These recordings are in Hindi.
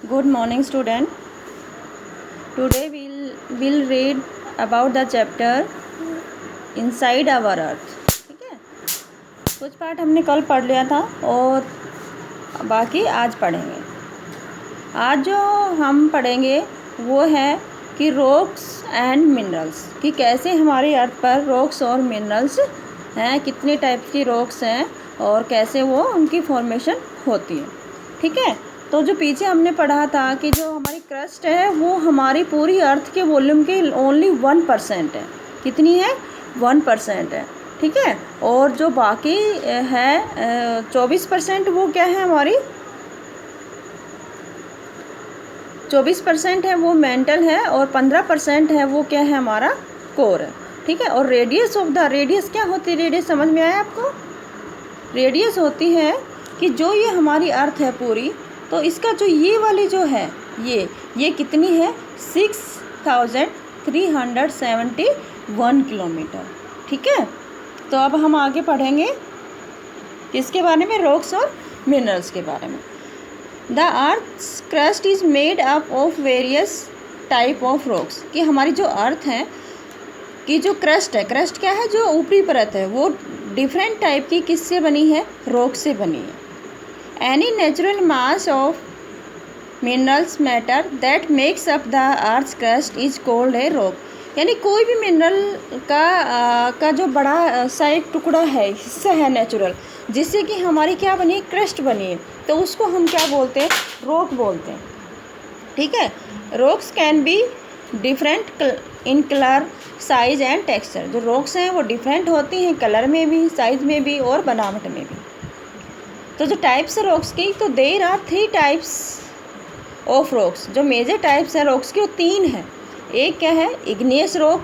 Good morning, student. Today we'll read about the chapter Inside Our Earth. ठीक है, कुछ पार्ट हमने कल पढ़ लिया था और बाकी आज पढ़ेंगे। आज जो हम पढ़ेंगे वो है कि रॉक्स एंड मिनरल्स, कि कैसे हमारी अर्थ पर रॉक्स और मिनरल्स हैं, कितने टाइप की रॉक्स हैं और कैसे वो उनकी फॉर्मेशन होती है। ठीक है, तो जो पीछे हमने पढ़ा था कि जो हमारी क्रस्ट है वो हमारी पूरी अर्थ के वॉल्यूम के ओनली 1% है। कितनी है? 1% है। ठीक है, और जो बाकी है 24% वो क्या है? हमारी 24% है वो मेंटल है और 15% है वो क्या है? हमारा कोर है। ठीक है, और रेडियस क्या होती है? रेडियस समझ में आया आपको? रेडियस होती है कि जो ये हमारी अर्थ है पूरी, तो इसका जो ये वाली जो है ये कितनी है? 6371 किलोमीटर। ठीक है, तो अब हम आगे पढ़ेंगे किसके बारे में? रॉक्स और मिनरल्स के बारे में। The earth's crust is made up of various type of rocks, कि हमारी जो अर्थ है कि जो क्रस्ट है, क्रस्ट क्या है? जो ऊपरी परत है, वो डिफरेंट टाइप की किससे बनी है? रॉक से बनी है। Any natural mass of minerals matter that makes up the earth crust is called a rock, यानी कोई भी मिनरल का जो बड़ा सा एक टुकड़ा है, हिस्सा है नेचुरल, जिससे कि हमारी क्या बनी? क्रस्ट बनी है, तो उसको हम क्या बोलते हैं? रॉक बोलते हैं। ठीक है, rocks can be different in colour, size and texture. जो रॉक्स हैं वो डिफरेंट होती हैं कलर में भी, साइज में भी और बनावट में भी। तो जो टाइप्स है रॉक्स की, तो there are 3 types of rocks. जो मेजर टाइप्स हैं रॉक्स की वो 3 हैं। एक क्या है? इग्नियस रॉक,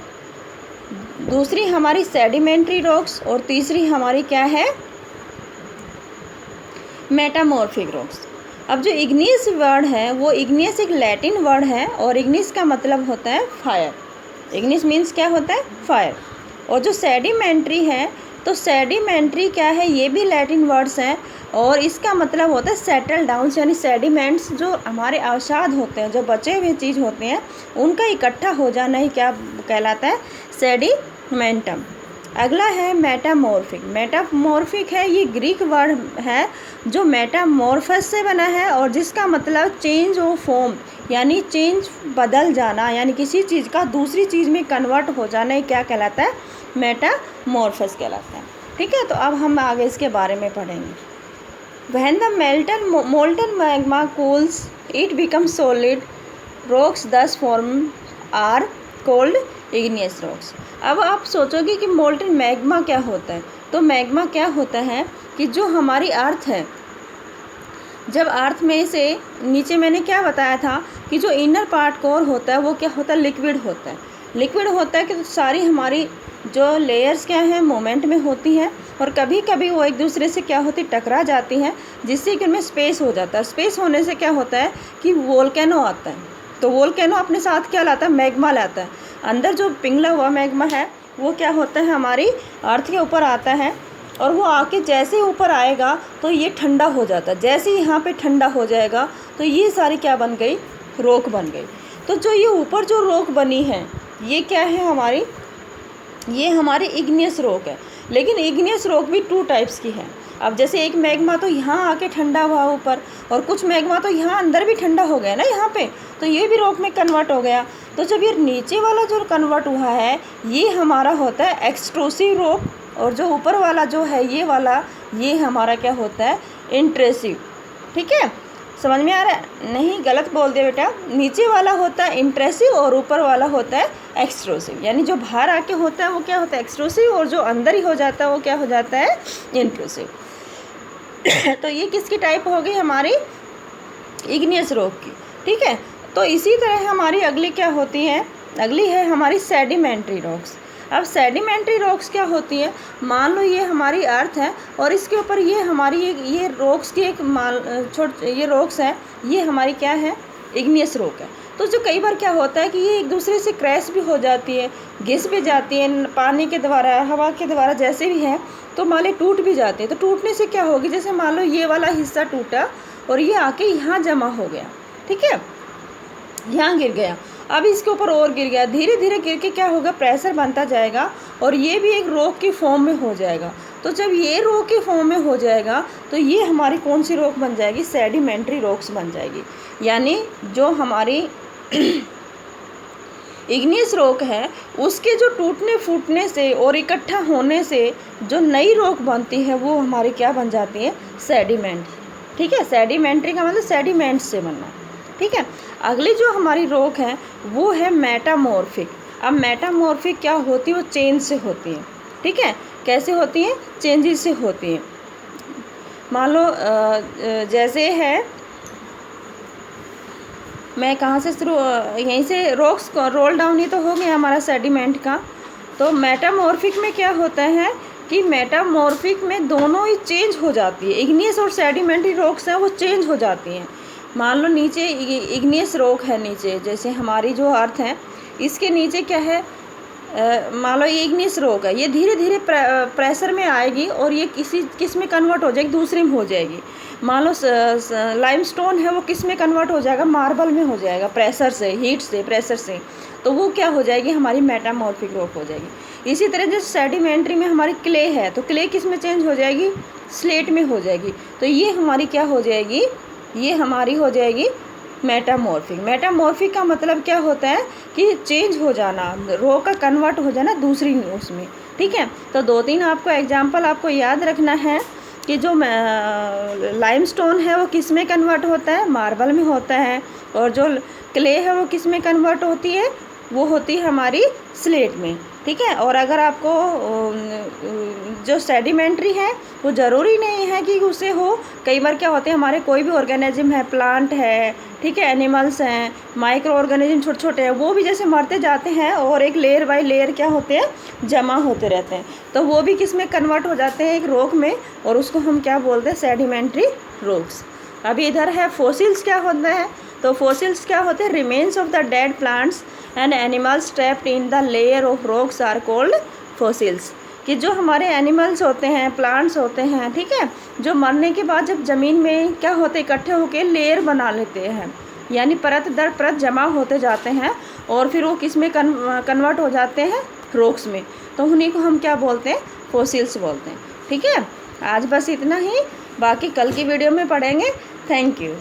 दूसरी हमारी सेडिमेंट्री रॉक्स और तीसरी हमारी क्या है? Metamorphic rocks. अब जो इग्नियस वर्ड है वो इग्नियस एक लैटिन वर्ड है और इग्नियस का मतलब होता है फायर। इग्नियस मीन्स क्या होता है? फायर। और जो सेडिमेंट्री है, तो सेडिमेंट्री क्या है? ये भी लैटिन वर्ड्स हैं और इसका मतलब होता है सेटल डाउन, यानी सेडिमेंट्स जो हमारे अवसाद होते हैं, जो बचे हुए चीज़ होते हैं, उनका इकट्ठा हो जाना ही क्या कहलाता है? सेडिमेंटम। अगला है मेटामॉर्फिक। मेटामॉर्फिक है, ये ग्रीक वर्ड है जो मेटामॉर्फस से बना है और जिसका मतलब चेंज ऑफ फॉर्म, यानी चेंज, बदल जाना, यानी किसी चीज़ का दूसरी चीज़ में कन्वर्ट हो जाना ही क्या कहलाता है? मेटामॉर्फस कहलाता है। ठीक है, तो अब हम आगे इसके बारे में पढ़ेंगे। When the molten magma cools, it becomes solid. Rocks thus formed are called igneous rocks. अब आप सोचोगे कि मोल्टन मैग्मा क्या होता है, तो मैग्मा क्या होता है कि जो हमारी अर्थ है, जब अर्थ में से नीचे मैंने क्या बताया था कि जो इनर पार्ट कोर होता है वो क्या होता है? लिक्विड होता है। लिक्विड होता है कि तो सारी हमारी जो लेयर्स क्या हैं? मोमेंट में होती हैं और कभी कभी वो एक दूसरे से क्या होती? टकरा जाती हैं, जिससे कि उनमें स्पेस हो जाता है। स्पेस होने से क्या होता है कि वोल्केनो आता है। तो वोल्केनो अपने साथ क्या लाता है? मैग्मा लाता है। अंदर जो पिघला हुआ मैग्मा है वो क्या होता है? हमारी अर्थ के ऊपर आता है और वो आके जैसे ऊपर आएगा तो ये ठंडा हो जाता है। जैसे ही यहाँ पे ठंडा हो जाएगा तो ये सारी क्या बन गई? रॉक बन गई। तो जो ये ऊपर जो रॉक बनी है ये क्या है? हमारी ये हमारी इग्नियस रॉक है। लेकिन इग्नियस रॉक भी 2 टाइप्स की है। अब जैसे एक मैग्मा तो यहाँ आके ठंडा हुआ ऊपर, और कुछ मैग्मा तो यहाँ अंदर भी ठंडा हो गया ना यहाँ पे, तो ये भी रॉक में कन्वर्ट हो गया। तो जब ये नीचे वाला जो कन्वर्ट हुआ है ये हमारा होता है एक्सट्रूसिव रॉक, और जो ऊपर वाला जो है ये वाला, ये हमारा क्या होता है? इंट्रूसिव। ठीक है, समझ में आ रहा है? नहीं, गलत बोल दिया बेटा। नीचे वाला होता है इंट्रूसिव और ऊपर वाला होता है एक्सट्रूसिव, यानी जो बाहर आके होता है वो क्या होता है? एक्सट्रूसिव, और जो अंदर ही हो जाता है वो क्या हो जाता है? इंट्रूसिव। तो ये किसकी टाइप हो गई? हमारी इग्नियस रॉक की। ठीक है, तो इसी तरह हमारी अगली क्या होती है? अगली है हमारी सेडिमेंट्री रॉक्स। अब सेडिमेंट्री रॉक्स क्या होती है? मान लो ये हमारी अर्थ है और इसके ऊपर ये हमारी ये रॉक्स की एक ये रॉक्स है, ये हमारी क्या है? इग्नियस रॉक है। तो जो कई बार क्या होता है कि ये एक दूसरे से क्रैश भी हो जाती है, घिस भी जाती है पानी के द्वारा, हवा के द्वारा, जैसे भी है, तो मान लो टूट भी जाते हैं। तो टूटने से क्या होगी? जैसे मान लो ये वाला हिस्सा टूटा और ये आके यहाँ जमा हो गया, ठीक है, यहाँ गिर गया, अब इसके ऊपर और गिर गया, धीरे धीरे गिर के क्या होगा, प्रेशर बनता जाएगा और ये भी एक रॉक की फॉर्म में हो जाएगा। तो जब ये रॉक के फॉर्म में हो जाएगा तो ये हमारी कौन सी रॉक बन जाएगी, सेडिमेंट्री रॉक्स बन जाएगी। यानी जो हमारी इग्नियस रॉक है उसके जो टूटने फूटने से और इकट्ठा होने से जो नई रॉक बनती है वो हमारी क्या बन जाती है, सेडिमेंट। ठीक है, सेडिमेंट्री का मतलब सेडिमेंट से बनना। ठीक है, अगली जो हमारी रॉक है वो है मेटामॉर्फिक। अब मेटामॉर्फिक क्या होती है, वो चेंज से होती है। ठीक है, कैसे होती है, चेंजेस से होती है। मान लो जैसे है, मैं कहाँ से शुरू, यहीं से रॉक्स रोल डाउन ही तो हो गया हमारा सेडिमेंट का। तो मेटामॉर्फिक में क्या होता है कि मेटामॉर्फिक में दोनों ही चेंज हो जाती है, इग्नियस और सेडिमेंट्री रॉक्स हैं वो चेंज हो जाती हैं। मान लो नीचे इग्नियस रॉक है, नीचे जैसे हमारी जो अर्थ है इसके नीचे क्या है, मान लो ये इग्नियस रॉक है, ये धीरे धीरे प्रेशर में आएगी और ये किस में कन्वर्ट हो जाएगी, दूसरे में हो जाएगी। मान लो लाइमस्टोन है वो किस में कन्वर्ट हो जाएगा, मार्बल में हो जाएगा, प्रेशर से, हीट से, प्रेशर से। तो वो क्या हो जाएगी, हमारी मेटामॉर्फिक रॉक हो जाएगी। इसी तरह जैसे सेडिमेंट्री में हमारी क्ले है तो क्ले किस में चेंज हो जाएगी, स्लेट में हो जाएगी। तो ये हमारी क्या हो जाएगी, ये हमारी हो जाएगी मेटामॉर्फिक। मेटामॉर्फिक का मतलब क्या होता है कि चेंज हो जाना, रॉक का कन्वर्ट हो जाना दूसरी उसमें। ठीक है, तो 2-3 आपको एग्जांपल आपको याद रखना है कि जो लाइमस्टोन है वो किस में कन्वर्ट होता है, मार्बल में होता है, और जो क्ले है वो किस में कन्वर्ट होती है, वो होती है हमारी स्लेट में। ठीक है, और अगर आपको जो सेडिमेंट्री है वो ज़रूरी नहीं है कि उसे हो, कई बार क्या होते हैं हमारे कोई भी ऑर्गेनिज्म है, प्लांट है, ठीक है, एनिमल्स हैं, माइक्रो ऑर्गेनिज्म छोटे छोटे हैं, वो भी जैसे मरते जाते हैं और एक लेयर बाय लेयर क्या होते हैं, जमा होते रहते हैं, तो वो भी किस में कन्वर्ट हो जाते हैं, एक रॉक में, और उसको हम क्या बोलते हैं, सेडिमेंट्री रॉक्स। अभी इधर है फॉसिल्स, क्या होता है, तो फॉसिल्स क्या होते हैं, remains of the dead plants and animals trapped in the layer of rocks are called fossils. कि जो हमारे एनिमल्स होते हैं, प्लांट्स होते हैं, ठीक है, जो मरने के बाद जब ज़मीन में क्या होते, इकट्ठे होकर लेयर बना लेते हैं, यानी परत दर परत जमा होते जाते हैं और फिर वो किस में कन्वर्ट हो जाते हैं, रॉक्स में। तो उन्हीं को हम क्या बोलते हैं, फॉसिल्स बोलते हैं। ठीक है, आज बस इतना ही, बाकी कल की वीडियो में पढ़ेंगे। Thank you.